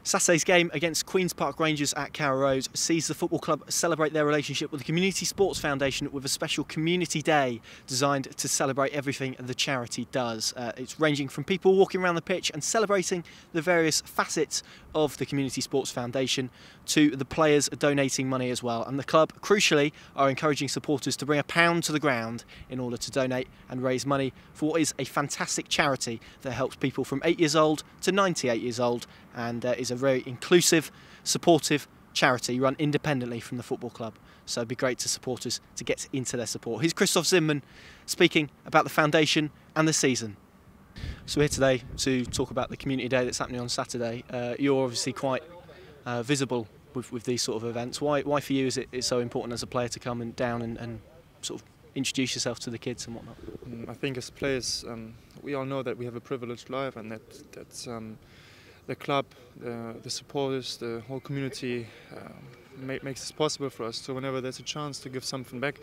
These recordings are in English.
Saturday's game against Queen's Park Rangers at Carrow Road sees the football club celebrate their relationship with the Community Sports Foundation with a special community day designed to celebrate everything the charity does. It's ranging from people walking around the pitch and celebrating the various facets of the Community Sports Foundation to the players donating money as well. And the club, crucially, are encouraging supporters to bring a pound to the ground in order to donate and raise money for what is a fantastic charity that helps people from 8 years old to 98 years old and is a very inclusive, supportive charity run independently from the football club. So it'd be great to supporters to get into their support. Here's Christoph Zimmermann speaking about the foundation and the season. So we're here today to talk about the community day that's happening on Saturday. You're obviously quite visible with these sort of events. Why for you is it so important as a player to come down and sort of introduce yourself to the kids and whatnot? I think as players, we all know that we have a privileged life, and that's the club, the supporters, the whole community makes this possible for us. So whenever there's a chance to give something back,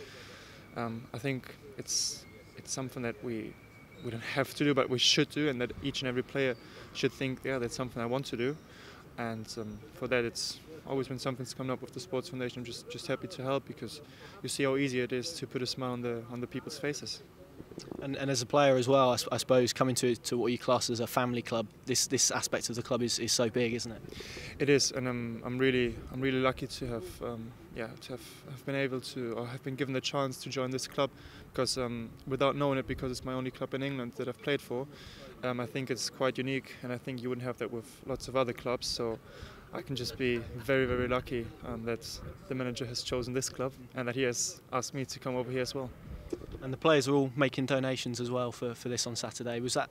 I think it's something that we don't have to do, but we should do, and that each and every player should think, yeah, that's something I want to do. And for that, it's always when something's coming up with the Sports Foundation, I'm just happy to help, because you see how easy it is to put a smile on the people's faces. And as a player as well, I suppose coming to what you class as a family club, this aspect of the club is so big, isn't it? It is, and I'm really lucky to have been able to, or have been given the chance to join this club, because without knowing it, because it's my only club in England that I've played for, I think it's quite unique, and I think you wouldn't have that with lots of other clubs. So I can just be very lucky that the manager has chosen this club and that he has asked me to come over here as well. And the players are all making donations as well for this on Saturday. Was that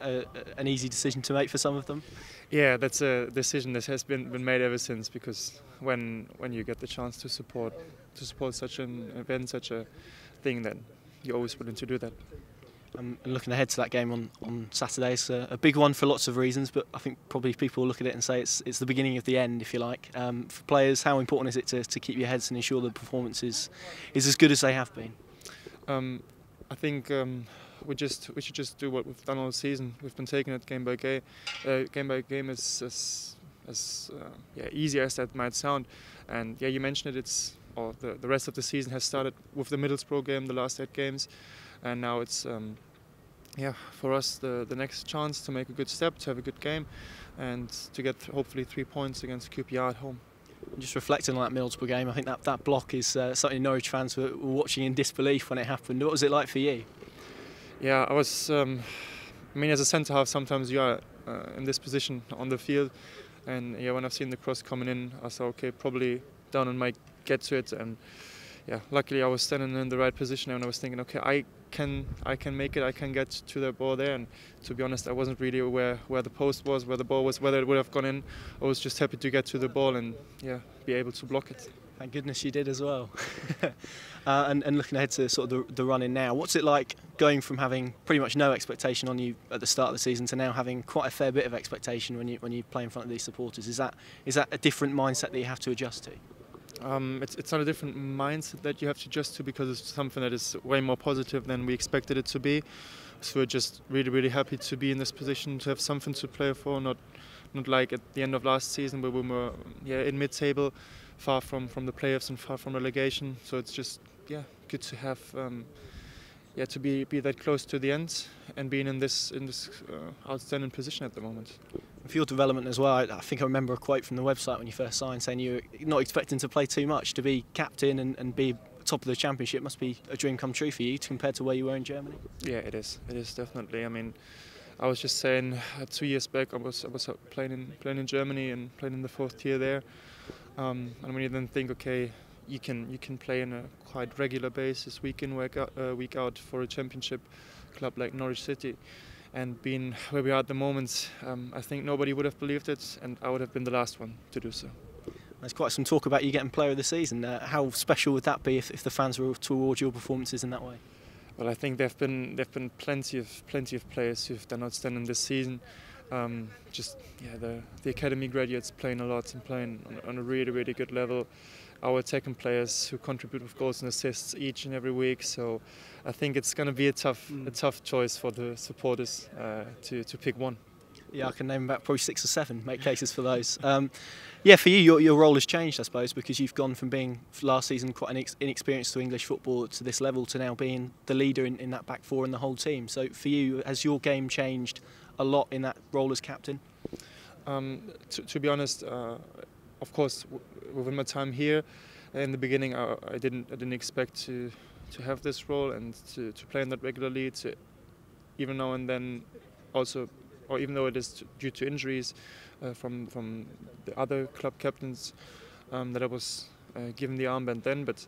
an easy decision to make for some of them? Yeah, that's a decision that has been made ever since, because when you get the chance to support such an event, such a thing, then you're always willing to do that. And looking ahead to that game on Saturday, it's a big one for lots of reasons, but I think probably people will look at it and say it's the beginning of the end, if you like. For players, how important is it to keep your heads and ensure the performance is as good as they have been? I think we should just do what we've done all season. We've been taking it game by game. Game by game is as easy as that might sound. And yeah, you mentioned it. The rest of the season has started with the Middlesbrough game, the last 8 games, and now it's for us the next chance to make a good step, to have a good game, and to get hopefully 3 points against QPR at home. Just reflecting on that Middlesbrough game, I think that block is something Norwich fans were watching in disbelief when it happened. What was it like for you? Yeah, I was. As a centre half, sometimes you are in this position on the field, and yeah, when I've seen the cross coming in, I thought, okay, probably Donan might get to it, and yeah, luckily I was standing in the right position, and I was thinking, okay, I can make it, I can get to the ball there. And to be honest, I wasn't really aware where the post was, where the ball was, whether it would have gone in. I was just happy to get to the ball and be able to block it. Thank goodness you did as well. And looking ahead to sort of the run in now, what's it like going from having pretty much no expectation on you at the start of the season to now having quite a fair bit of expectation when you play in front of these supporters? Is that a different mindset that you have to adjust to? It's not a different mindset that you have to adjust to, because it's something that is way more positive than we expected it to be. So we're just really happy to be in this position, to have something to play for, not like at the end of last season where we were in mid-table, far from the playoffs and far from relegation. So it's just good to have to be that close to the end and being in this outstanding position at the moment. For your development as well, I think I remember a quote from the website when you first signed saying you were not expecting to play too much. To be captain and be top of the championship must be a dream come true for you compared to where you were in Germany. Yeah, it is definitely. I was just saying 2 years back I was playing in Germany and playing in the 4th tier there, and when you then think, okay, you can play on a quite regular basis, week in week out for a championship club like Norwich City, and being where we are at the moment, I think nobody would have believed it, and I would have been the last one to do so. There's quite some talk about you getting player of the season. How special would that be if the fans were to award your performances in that way? Well, I think there've been plenty of players who've done outstanding this season. The academy graduates playing a lot and playing on a really good level. Our attacking players who contribute with goals and assists each and every week. So I think it's going to be a tough choice for the supporters to pick one. Yeah, I can name about probably 6 or 7, make cases for those. Yeah, for you, your role has changed, I suppose, because you've gone from being, last season, quite an inexperienced to English football to this level to now being the leader in that back four and the whole team. So for you, has your game changed a lot in that role as captain? To be honest, of course, within my time here, in the beginning, I didn't expect to have this role and to play in that regularly. To even now and then, also, or even though it is due to injuries from the other club captains, that I was given the armband then. But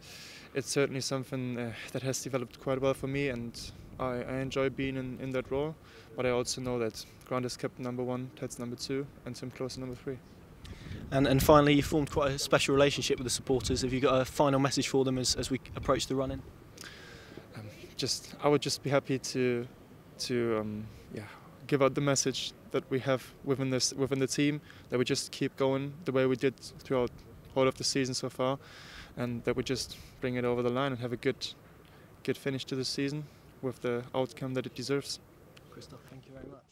it's certainly something that has developed quite well for me, and I enjoy being in that role. But I also know that Grant is captain number 1, Ted's number 2, and Tim Closer number 3. And finally, you formed quite a special relationship with the supporters. Have you got a final message for them as we approach the run-in? I would just be happy to give out the message that we have within the team, that we just keep going the way we did throughout all of the season so far, and that we just bring it over the line and have a good finish to the season with the outcome that it deserves. Christoph, thank you very much.